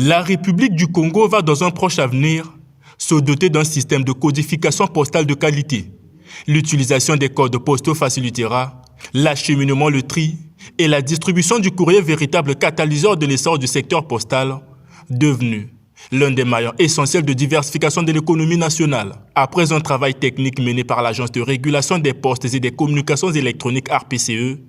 La République du Congo va dans un proche avenir se doter d'un système de codification postale de qualité. L'utilisation des codes postaux facilitera l'acheminement, le tri et la distribution du courrier, véritable catalyseur de l'essor du secteur postal, devenu l'un des maillons essentiels de diversification de l'économie nationale. Après un travail technique mené par l'Agence de régulation des postes et des communications électroniques ARPCE,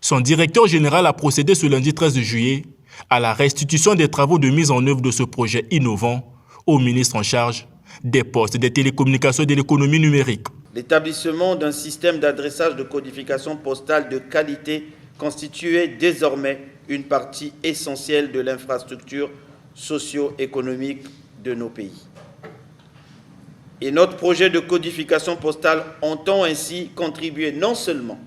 son directeur général a procédé ce lundi 13 juillet à la restitution des travaux de mise en œuvre de ce projet innovant au ministre en charge des postes, des télécommunications et de l'économie numérique. L'établissement d'un système d'adressage de codification postale de qualité constituait désormais une partie essentielle de l'infrastructure socio-économique de nos pays. Et notre projet de codification postale entend ainsi contribuer non seulement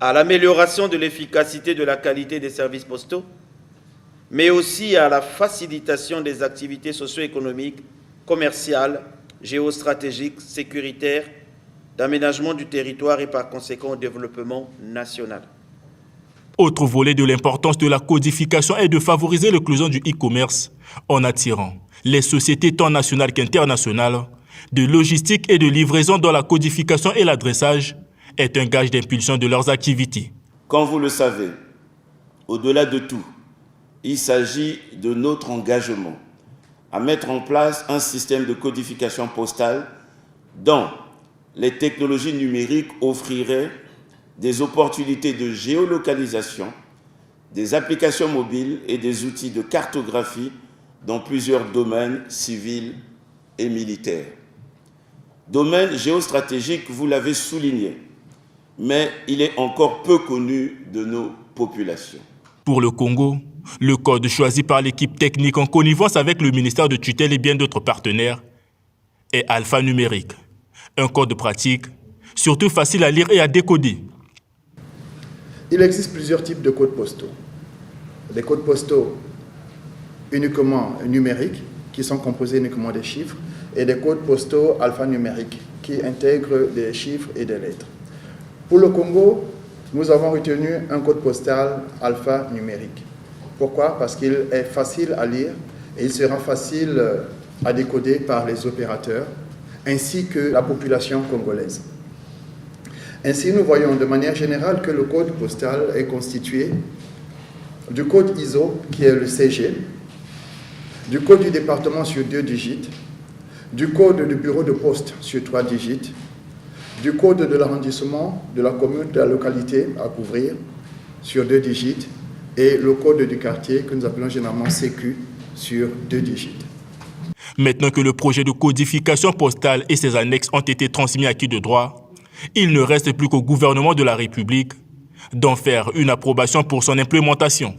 à l'amélioration de l'efficacité de la qualité des services postaux, mais aussi à la facilitation des activités socio-économiques, commerciales, géostratégiques, sécuritaires, d'aménagement du territoire et par conséquent au développement national. Autre volet de l'importance de la codification est de favoriser l'inclusion du e-commerce en attirant les sociétés tant nationales qu'internationales de logistique et de livraison dont la codification et l'adressage est un gage d'impulsion de leurs activités. Comme vous le savez, au-delà de tout, il s'agit de notre engagement à mettre en place un système de codification postale dont les technologies numériques offriraient des opportunités de géolocalisation, des applications mobiles et des outils de cartographie dans plusieurs domaines civils et militaires. Domaine géostratégique, vous l'avez souligné, mais il est encore peu connu de nos populations. Pour le Congo, le code choisi par l'équipe technique en connivence avec le ministère de tutelle et bien d'autres partenaires est alphanumérique. Un code pratique, surtout facile à lire et à décoder. Il existe plusieurs types de codes postaux. Des codes postaux uniquement numériques, qui sont composés uniquement des chiffres, et des codes postaux alphanumériques, qui intègrent des chiffres et des lettres. Pour le Congo, nous avons retenu un code postal alphanumérique. Pourquoi? Parce qu'il est facile à lire et il sera facile à décoder par les opérateurs ainsi que la population congolaise. Ainsi, nous voyons de manière générale que le code postal est constitué du code ISO, qui est le CG, du code du département sur 2 digits, du code du bureau de poste sur 3 digits, du code de l'arrondissement, de la commune, de la localité à couvrir sur 2 digits, et le code du quartier que nous appelons généralement CQ sur 2 digits. Maintenant que le projet de codification postale et ses annexes ont été transmis à qui de droit, il ne reste plus qu'au gouvernement de la République d'en faire une approbation pour son implémentation.